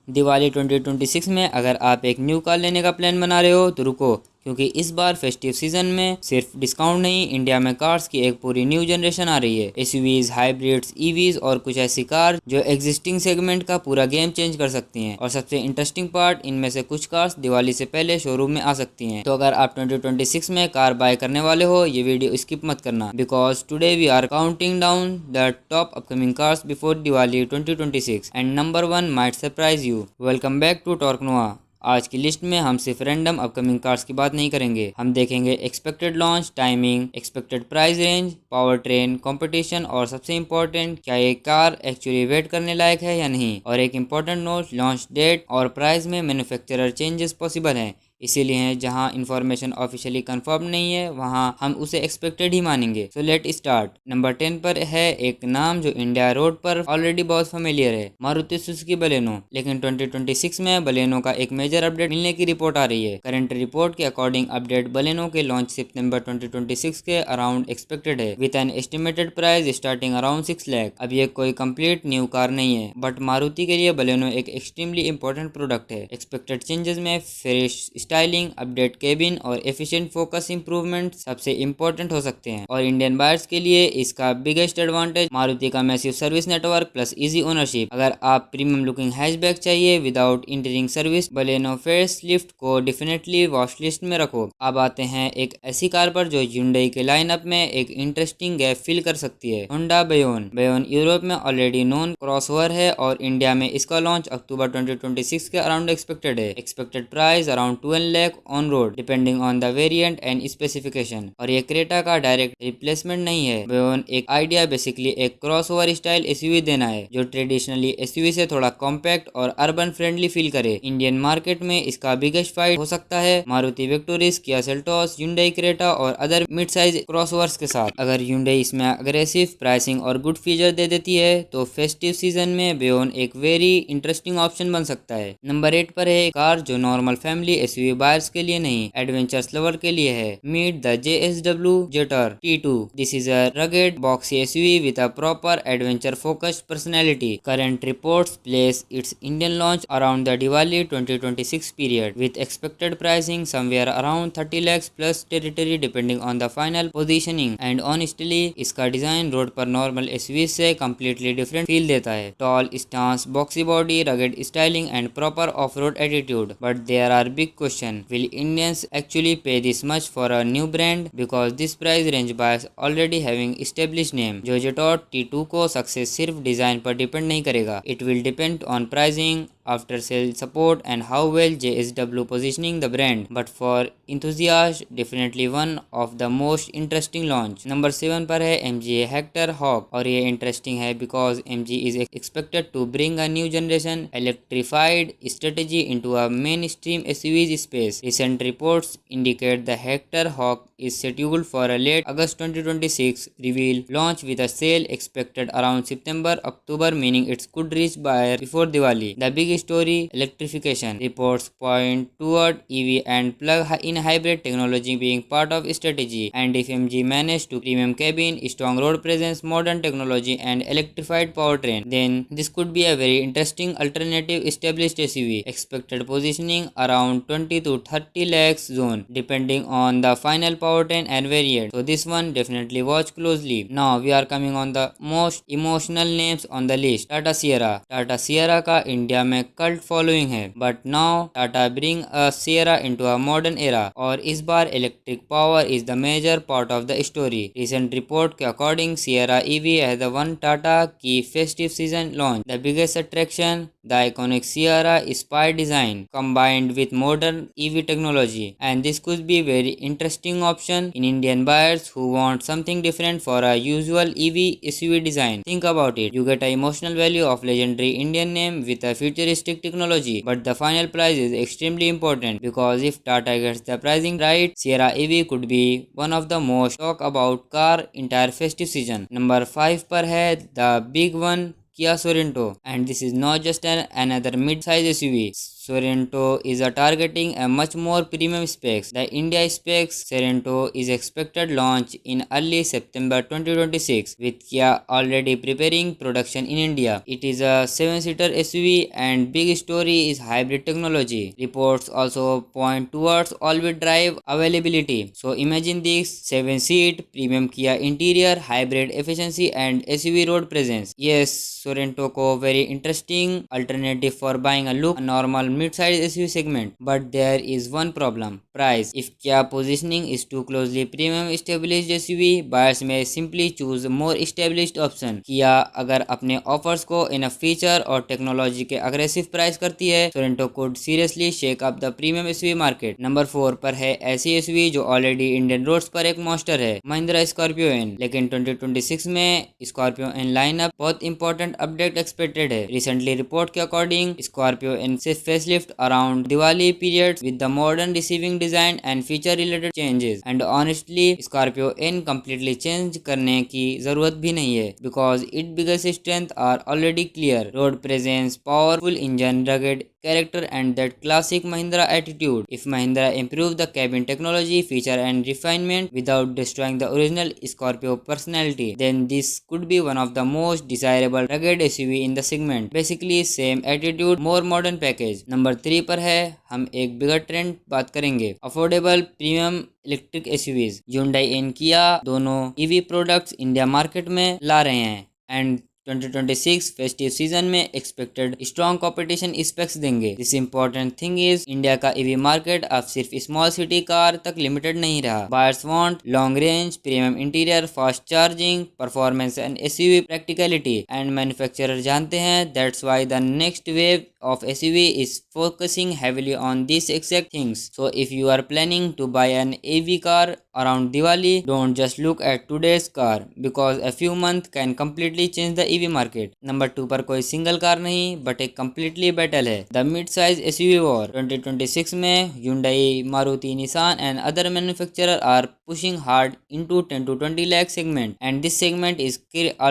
दिवाली 2026 में अगर आप एक न्यू कार लेने का प्लान बना रहे हो तो रुको, क्योंकि इस बार फेस्टिव सीजन में सिर्फ डिस्काउंट नहीं, इंडिया में कार्स की एक पूरी न्यू जनरेशन आ रही है। एसयूवीज, हाइब्रिड्स, ईवीज और कुछ ऐसी कार जो एग्जिस्टिंग सेगमेंट का पूरा गेम चेंज कर सकती हैं। और सबसे इंटरेस्टिंग पार्ट, इनमें से कुछ कार्स दिवाली से पहले शोरूम में आ सकती हैं। तो अगर आप 2026 में कार बाय करने वाले हो, ये वीडियो स्किप मत करना, because today we are counting down the top upcoming cars before Diwali 2026 and number 1 might surprise you. Welcome back to torque Noa. आज की लिस्ट में हम सिर्फ रैंडम अपकमिंग कार्स की बात नहीं करेंगे, हम देखेंगे expected launch timing, expected price range, power train, competition और सबसे इम्पोर्टेंट, क्या ये कार एक्चुअली वेट करने लायक है या नहीं। और एक इम्पोर्टेंट नोट, लॉन्च डेट और प्राइस में मैन्युफैक्चरर चेंजेस पॉसिबल हैं, इसीलिए है जहां इंफॉर्मेशन ऑफिशियली कंफर्म नहीं है वहां हम उसे एक्सपेक्टेड ही मानेंगे। So let start. नंबर 10 पर है एक नाम जो इंडिया रोड पर ऑलरेडी बहुत फेमिलियर है, मारुति सुजुकी बलेनो। लेकिन 2026 में बलेनो का एक मेजर अपडेट मिलने की रिपोर्ट आ रही है। करंट रिपोर्ट के अकॉर्डिंग अपडेट बलेनो के लॉन्च सितंबर 2026 के अराउंड एक्सपेक्टेड है, with an estimated price starting around 6 lakh. अब ये कोई कंप्लीट न्यू कार नहीं है, बट मारुति के लिए बलेनो एक एक्सट्रीमली इंपॉर्टेंट प्रोडक्ट है। एक्सपेक्टेड चेंजेस में फ्रेश स्टाइलिंग, अपडेट केबिन और एफिशिएंट फोकस इंप्रूवमेंट सबसे इंपॉर्टेंट हो सकते हैं। और इंडियन बायर्स के लिए इसका बिगेस्ट एडवांटेज मारुति का massive service network plus easy ownership. अगर आप प्रीमियम लुकिंग हैचबैक चाहिए without entering service, Baleno facelift को डेफिनेटली वॉच लिस्ट में रखो। अब आते हैं एक ऐसी कार पर जो Hyundai के लाइनअप में एक इंटरेस्टिंग गैप फिल कर सकती है, होंडा बेयोन। बेयोन यूरोप में ऑलरेडी नोन क्रॉसओवर है और इंडिया में इसका लॉन्च अक्टूबर 2026 के अराउंड एक्सपेक्टेड है। Expected price around 12 lakh on road depending on the variant and specification. और ये क्रेटा का डायरेक्ट रिप्लेसमेंट नहीं है। बेयोन एक आइडिया बेसिकली एक क्रॉसओवर स्टाइल एसयूवी देना है जो ट्रेडिशनली एसयूवी से थोड़ा कॉम्पैक्ट और अर्बन फ्रेंडली फील करे। इंडियन मार्केट में इसका बिगेस्ट फाइट हो सकता है Maruti Victoris, Kia Seltos, Hyundai Creta और अदर मिड साइज क्रॉसओवर्स के साथ। अगर Hyundai इसमें अग्रेसिव प्राइसिंग और गुड फीचर दे देती है तो फेस्टिव सीजन में बेयोन एक वेरी इंटरेस्टिंग ऑप्शन बन सकता है। नंबर 8 पर है कार जो नॉर्मल फैमिली एसयूवी बायर्स के लिए नहीं, एडवेंचर्स लवर के लिए है। Meet the JSW Jetor T2। This is a rugged boxy SUV with a proper adventure focused personality. Current reports place its Indian launch around the Diwali 2026 period, with expected pricing somewhere around 30 lakhs plus territory depending on the final positioning. And honestly, इसका design road पर normal SUV से completely different feel देता है। Tall stance, boxy body, rugged styling and proper off-road attitude. But there are big question. Will Indians actually pay this much for a new brand? Because this price range buyers already having established name. जो Jetor T2 को success सिर्फ design पर depend नहीं करेगा, it will depend on pricing, after sale support and how well JSW positioning the brand. But for enthusiasts, definitely one of the most interesting launch. Number 7 पर है MG Hector Hawk। और ये interesting है because MG is expected to bring a new generation electrified strategy into a mainstream SUV space. Recent reports indicate the Hector Hawk is scheduled for a late August 2026 reveal launch with a sale expected around September-October, meaning it could reach buyer before Diwali. The big story, electrification. Reports point toward EV and plug-in hybrid technology being part of strategy. And if MG managed to premium cabin, strong road presence, modern technology and electrified powertrain, then this could be a very interesting alternative established SUV. Expected positioning around 20 to 30 lakhs zone depending on the final powertrain and variant. So this one definitely watch closely. Now we are coming on the most emotional names on the list. Tata Sierra। Tata Sierra का India में cult following है, but now Tata bring a Sierra into a modern era और इस बार electric power is the major part of the story. Recent report के according Sierra EV है the one Tata की festive season launch. The biggest attraction, the iconic Sierra Spy design combined with modern EV technology, and this could be very interesting option in Indian buyers who want something different for a usual EV SUV design. Think about it, you get a emotional value of legendary Indian name with a futuristic technology, but the final price is extremely important because if Tata gets the pricing right, Sierra EV could be one of the most talk about car entire festive season. Number 5 पर है the big one, Kia Sorento, and this is not just another mid-size SUV. Sorento is targeting a much more premium specs. The India specs Sorento is expected launch in early September 2026, with Kia already preparing production in India. It is a 7-seater SUV and big story is hybrid technology. Reports also point towards all-wheel drive availability. So imagine this 7-seat premium Kia interior, hybrid efficiency and SUV road presence. Yes, Sorento को very interesting alternative for buying a look a normal mid-size SUV segment. But there is one problem: price. If Kia positioning is too closely premium established SUV, buyers may simply choose more established option. Kia अगर अपने offers को इन feature और technology के aggressive price करती है, Sorento could seriously shake up the premium SUV market. Number 4 पर है ऐसी SUV जो ऑलरेडी इंडियन रोड्स पर एक मॉन्स्टर है, महिंद्रा स्कॉर्पियो एन. लेकिन 2026 में स्कॉर्पियो एन लाइनअप बहुत इंपॉर्टेंट अपडेट एक्सपेक्टेड है. रिसेंटली रिपोर्ट के अकॉर्डिंग स्कॉर्पियो एन से facelift around Diwali period with the modern receiving design and feature related changes. And honestly Scorpio N completely change करने की जरूरत भी नहीं है, because it biggest strength are already clear: road presence, powerful engine, rugged character and that classic Mahindra attitude. If Mahindra improve the cabin technology, feature and refinement without destroying the original Scorpio personality, then this could be one of the most desirable rugged SUV in the segment. Basically same attitude, more modern package. Number 3 पर है, हम एक बिगर trend बात करेंगे: affordable premium electric SUVs. Hyundai and Kia दोनों EV products India market में ला रहे हैं एंड 2026 फेस्टिव सीजन में एक्सपेक्टेड स्ट्रॉन्ग कंपटीशन स्पेक्स देंगे. This important thing is India का ईवी मार्केट अब सिर्फ स्मॉल सिटी कार तक लिमिटेड नहीं रहा. Buyers want long range, premium interior, fast charging, performance and SUV practicality. And manufacturer जानते हैं that's why the next wave of SUV is focusing heavily on these exact things. So if you are planning to buy an EV car around Diwali, don't just look at today's car, because a few months can completely change the EV market. Number 2 पर कोई single car नहीं but एक completely battle है, the mid size SUV war. 2026 में Hyundai, Maruti, Nissan and other manufacturers are pushing hard into 10 to 20 lakh segment, and this segment is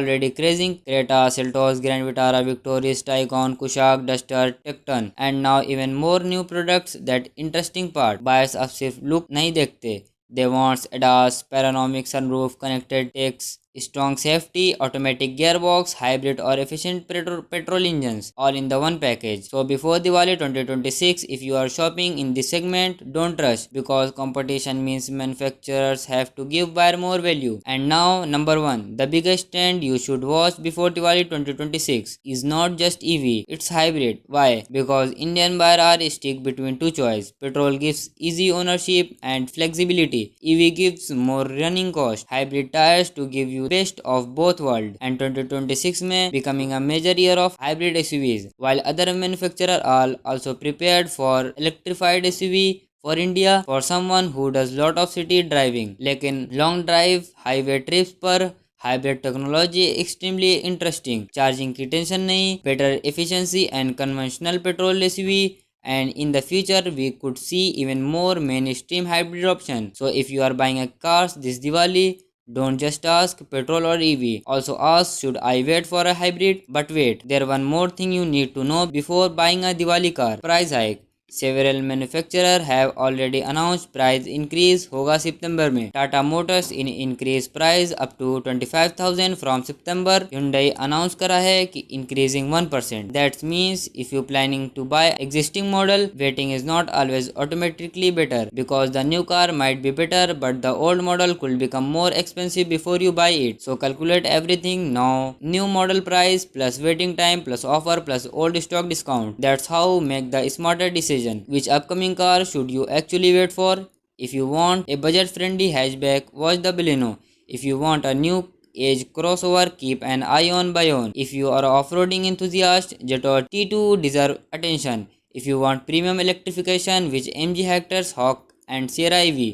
already crazing. Creta, Seltos, Grand Vitara, Victoris, Taycan, Kushaq, Duster, Tecton and now even more new products. That interesting part, buyers अब सिर्फ look नहीं देखते, they want ADAS, panoramic sunroof, connected techs, strong safety, automatic gearbox, hybrid or efficient petrol engines, all in the one package. So before Diwali 2026, if you are shopping in this segment, don't rush, because competition means manufacturers have to give buyer more value. And now number 1, the biggest trend you should watch before Diwali 2026 is not just EV, it's hybrid. Why? Because Indian buyer are stuck between two choices. Petrol gives easy ownership and flexibility, EV gives more running cost, hybrid tires to give you best of both world. And 2026 में becoming a major year of hybrid SUVs, while other manufacturers are also prepared for electrified SUV for India for someone who does lot of city driving. लेकिन long drive highway trips पर hybrid technology extremely interesting. Charging की tension नहीं, better efficiency and conventional petrol SUV. And in the future we could see even more mainstream hybrid option. So if you are buying a car this Diwali, don't just ask petrol or EV, also ask should I wait for a hybrid. But wait, there one more thing you need to know before buying a Diwali car: price hike. Several manufacturers have already announced price increase होगा सितंबर में. Tata motors in increase price up to 25,000 from सितंबर. Hyundai announce करा है कि increasing 1%. That means if you planning to buy existing model, waiting is not always automatically better, because the new car might be better but the old model could become more expensive before you buy it. So calculate everything now: new model price plus waiting time plus offer plus old stock discount. That's how make the smarter decision. Which upcoming car should you actually wait for? If you want a budget friendly hatchback, watch the Baleno. If you want a new age crossover, keep an eye on Bayon. If you are off-roading enthusiast, Jetta T2 deserve attention. If you want premium electrification, which MG Hector's Hawk and Sierra EV.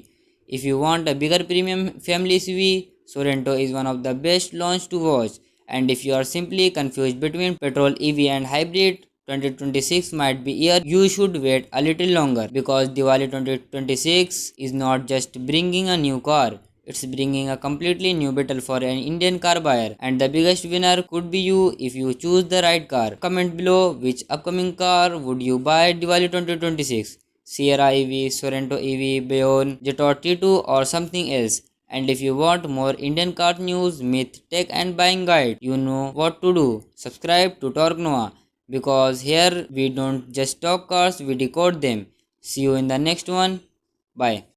If you want a bigger premium family SUV, Sorento is one of the best launch to watch. And if you are simply confused between petrol, EV and hybrid, 2026 might be year you should wait a little longer, because Diwali 2026 is not just bringing a new car, It's bringing a completely new battle for an Indian car buyer, and the biggest winner could be you if you choose the right car. Comment below which upcoming car would you buy Diwali 2026. Sierra EV, Sorento EV, Bayon, Jetor T2 or something else. And if you want more Indian car news, myth, tech and buying guide, you know what to do. Subscribe to Torque Noah, because here we don't just talk cars, we decode them. See you in the next one. Bye.